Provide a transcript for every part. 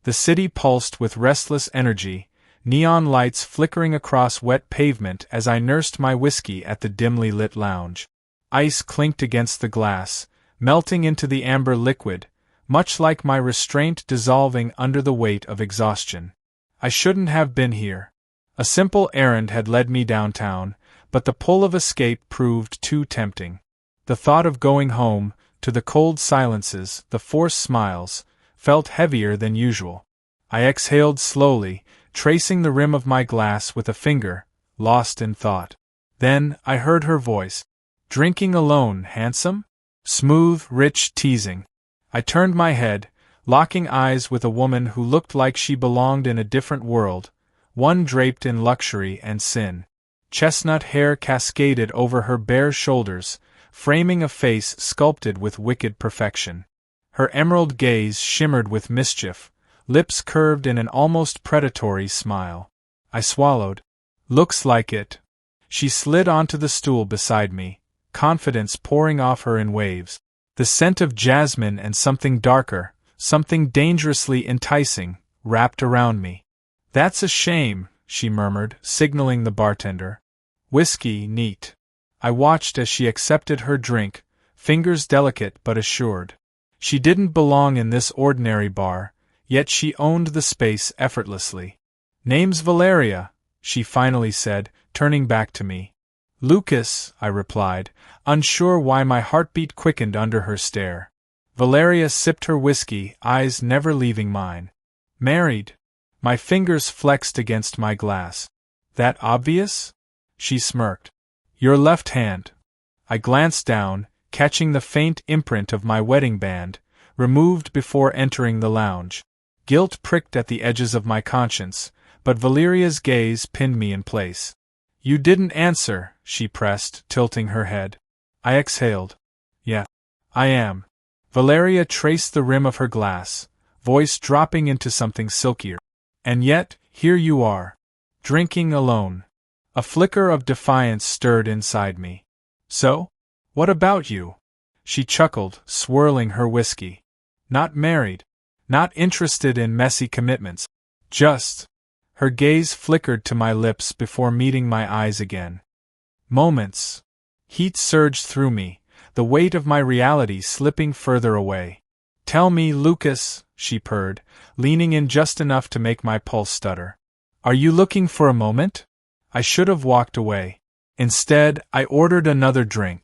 The city pulsed with restless energy, neon lights flickering across wet pavement as I nursed my whiskey at the dimly lit lounge. Ice clinked against the glass, melting into the amber liquid, much like my restraint dissolving under the weight of exhaustion. I shouldn't have been here. A simple errand had led me downtown, but the pull of escape proved too tempting. The thought of going home, to the cold silences, the forced smiles, felt heavier than usual. I exhaled slowly, tracing the rim of my glass with a finger, lost in thought. Then I heard her voice. "Drinking alone, handsome?" Smooth, rich teasing. I turned my head, locking eyes with a woman who looked like she belonged in a different world, one draped in luxury and sin. Chestnut hair cascaded over her bare shoulders, framing a face sculpted with wicked perfection. Her emerald gaze shimmered with mischief, lips curved in an almost predatory smile. I swallowed. "Looks like it." She slid onto the stool beside me, confidence pouring off her in waves. The scent of jasmine and something darker, something dangerously enticing, wrapped around me. "That's a shame," she murmured, signaling the bartender. "Whiskey, neat." I watched as she accepted her drink, fingers delicate but assured. She didn't belong in this ordinary bar, yet she owned the space effortlessly. "Name's Valeria," she finally said, turning back to me. "Lucas," I replied, unsure why my heartbeat quickened under her stare. Valeria sipped her whiskey, eyes never leaving mine. "Married." My fingers flexed against my glass. "That obvious?" She smirked. "Your left hand." I glanced down, catching the faint imprint of my wedding band, removed before entering the lounge. Guilt pricked at the edges of my conscience, but Valeria's gaze pinned me in place. "You didn't answer," she pressed, tilting her head. I exhaled. "Yeah, I am." Valeria traced the rim of her glass, voice dropping into something silkier. "And yet, here you are. Drinking alone." A flicker of defiance stirred inside me. "So? What about you?" She chuckled, swirling her whiskey. "Not married. Not interested in messy commitments. Just..." Her gaze flickered to my lips before meeting my eyes again. Moments. Heat surged through me, the weight of my reality slipping further away. "Tell me, Lucas," she purred, leaning in just enough to make my pulse stutter. "Are you looking for a moment?" I should have walked away. Instead, I ordered another drink.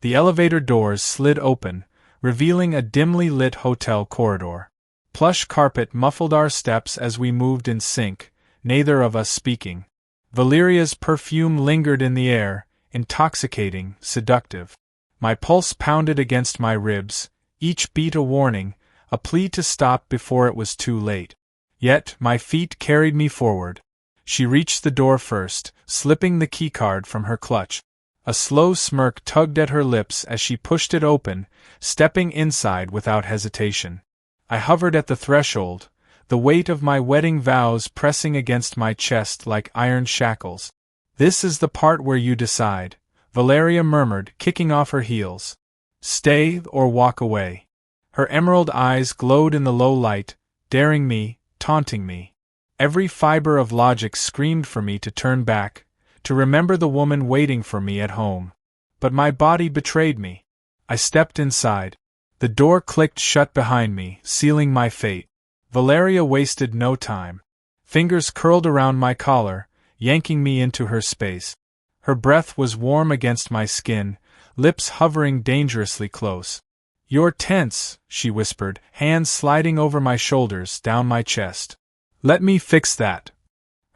The elevator doors slid open, revealing a dimly lit hotel corridor. Plush carpet muffled our steps as we moved in sync, neither of us speaking. Valeria's perfume lingered in the air, intoxicating, seductive. My pulse pounded against my ribs, each beat a warning, a plea to stop before it was too late. Yet, my feet carried me forward. She reached the door first, slipping the keycard from her clutch. A slow smirk tugged at her lips as she pushed it open, stepping inside without hesitation. I hovered at the threshold, the weight of my wedding vows pressing against my chest like iron shackles. "This is the part where you decide," Valeria murmured, kicking off her heels. "Stay or walk away." Her emerald eyes glowed in the low light, daring me, taunting me. Every fiber of logic screamed for me to turn back, to remember the woman waiting for me at home. But my body betrayed me. I stepped inside. The door clicked shut behind me, sealing my fate. Valeria wasted no time. Fingers curled around my collar, yanking me into her space. Her breath was warm against my skin, lips hovering dangerously close. "You're tense," she whispered, hands sliding over my shoulders, down my chest. "Let me fix that."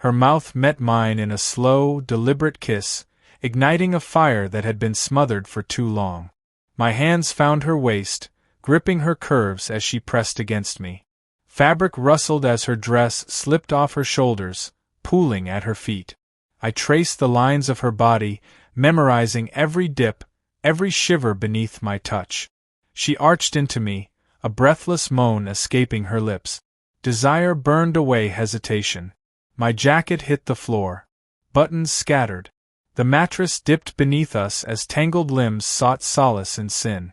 Her mouth met mine in a slow, deliberate kiss, igniting a fire that had been smothered for too long. My hands found her waist, gripping her curves as she pressed against me. Fabric rustled as her dress slipped off her shoulders, pooling at her feet. I traced the lines of her body, memorizing every dip, every shiver beneath my touch. She arched into me, a breathless moan escaping her lips. Desire burned away hesitation. My jacket hit the floor. Buttons scattered. The mattress dipped beneath us as tangled limbs sought solace in sin.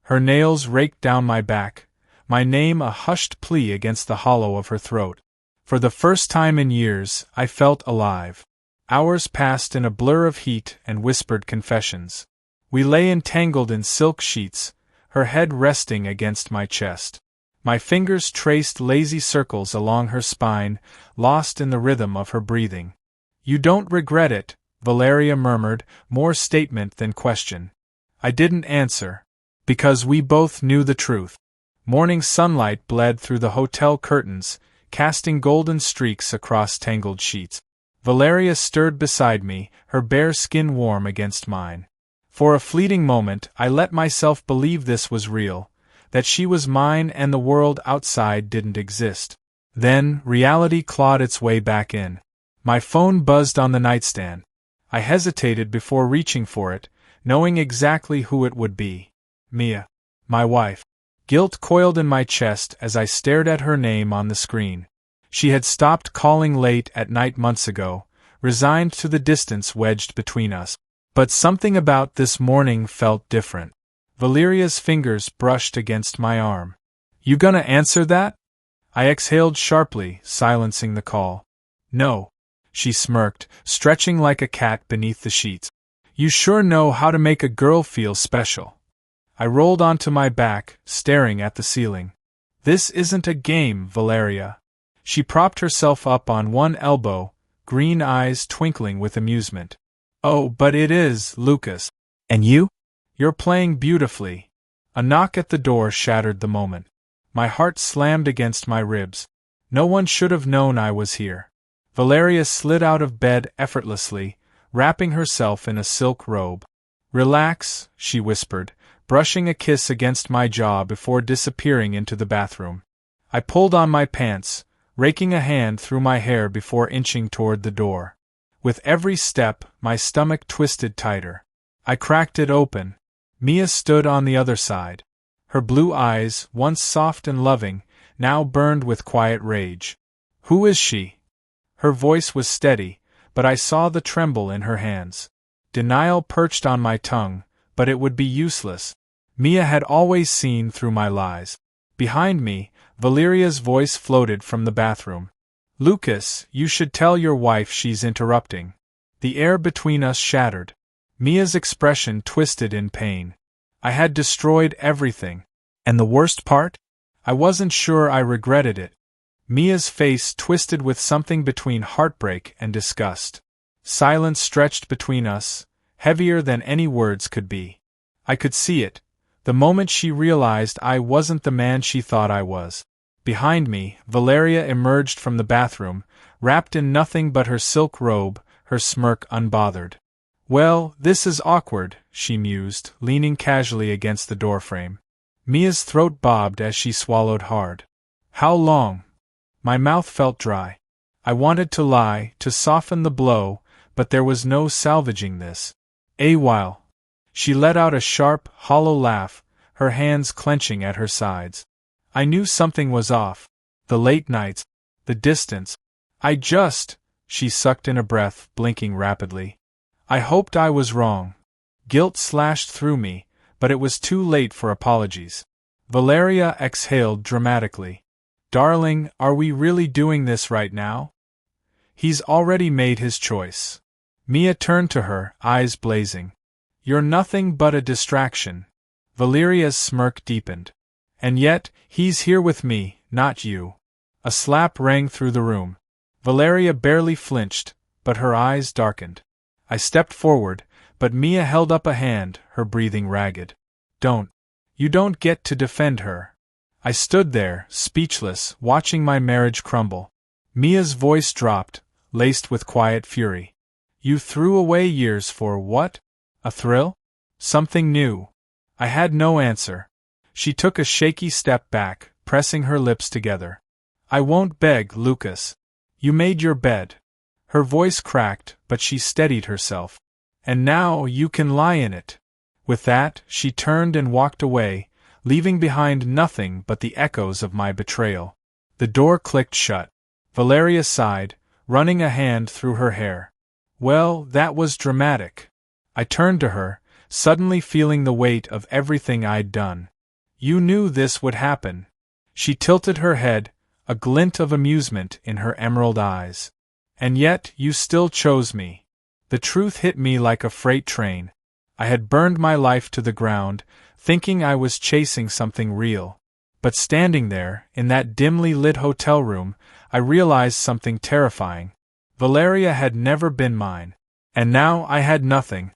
Her nails raked down my back, my name a hushed plea against the hollow of her throat. For the first time in years, I felt alive. Hours passed in a blur of heat and whispered confessions. We lay entangled in silk sheets, her head resting against my chest. My fingers traced lazy circles along her spine, lost in the rhythm of her breathing. "You don't regret it," Valeria murmured, more statement than question. I didn't answer. Because we both knew the truth. Morning sunlight bled through the hotel curtains, casting golden streaks across tangled sheets. Valeria stirred beside me, her bare skin warm against mine. For a fleeting moment I let myself believe this was real, that she was mine and the world outside didn't exist. Then, reality clawed its way back in. My phone buzzed on the nightstand. I hesitated before reaching for it, knowing exactly who it would be. Mia. My wife. Guilt coiled in my chest as I stared at her name on the screen. She had stopped calling late at night months ago, resigned to the distance wedged between us. But something about this morning felt different. Valeria's fingers brushed against my arm. "You gonna answer that?" I exhaled sharply, silencing the call. "No," she smirked, stretching like a cat beneath the sheets. "You sure know how to make a girl feel special." I rolled onto my back, staring at the ceiling. "This isn't a game, Valeria." She propped herself up on one elbow, green eyes twinkling with amusement. "Oh, but it is, Lucas. And you? You're playing beautifully." A knock at the door shattered the moment. My heart slammed against my ribs. No one should have known I was here. Valeria slid out of bed effortlessly, wrapping herself in a silk robe. "Relax," she whispered, brushing a kiss against my jaw before disappearing into the bathroom. I pulled on my pants, raking a hand through my hair before inching toward the door. With every step, my stomach twisted tighter. I cracked it open. Mia stood on the other side. Her blue eyes, once soft and loving, now burned with quiet rage. "Who is she?" Her voice was steady, but I saw the tremble in her hands. Denial perched on my tongue, but it would be useless. Mia had always seen through my lies. Behind me, Valeria's voice floated from the bathroom. "Lucas, you should tell your wife she's interrupting." The air between us shattered. Mia's expression twisted in pain. I had destroyed everything. And the worst part? I wasn't sure I regretted it. Mia's face twisted with something between heartbreak and disgust. Silence stretched between us, heavier than any words could be. I could see it, the moment she realized I wasn't the man she thought I was. Behind me, Valeria emerged from the bathroom, wrapped in nothing but her silk robe, her smirk unbothered. "Well, this is awkward," she mused, leaning casually against the doorframe. Mia's throat bobbed as she swallowed hard. "How long?" My mouth felt dry. I wanted to lie, to soften the blow, but there was no salvaging this. "A while." She let out a sharp, hollow laugh, her hands clenching at her sides. I knew something was off. The late nights, the distance. She sucked in a breath, blinking rapidly. I hoped I was wrong. Guilt slashed through me, but it was too late for apologies. Valeria exhaled dramatically. "Darling, are we really doing this right now?" "He's already made his choice." Mia turned to her, eyes blazing. "You're nothing but a distraction." Valeria's smirk deepened. "And yet, he's here with me, not you." A slap rang through the room. Valeria barely flinched, but her eyes darkened. I stepped forward, but Mia held up a hand, her breathing ragged. "Don't. You don't get to defend her." I stood there, speechless, watching my marriage crumble. Mia's voice dropped, laced with quiet fury. "You threw away years for what? A thrill? Something new?" I had no answer. She took a shaky step back, pressing her lips together. "I won't beg, Lucas. You made your bed." Her voice cracked, but she steadied herself. "And now you can lie in it." With that, she turned and walked away, leaving behind nothing but the echoes of my betrayal. The door clicked shut. Valeria sighed, running a hand through her hair. "Well, that was dramatic." I turned to her, suddenly feeling the weight of everything I'd done. "You knew this would happen." She tilted her head, a glint of amusement in her emerald eyes. And yet, you still chose me. The truth hit me like a freight train. I had burned my life to the ground, thinking I was chasing something real. But standing there, in that dimly lit hotel room, I realized something terrifying. Valeria had never been mine. And now I had nothing,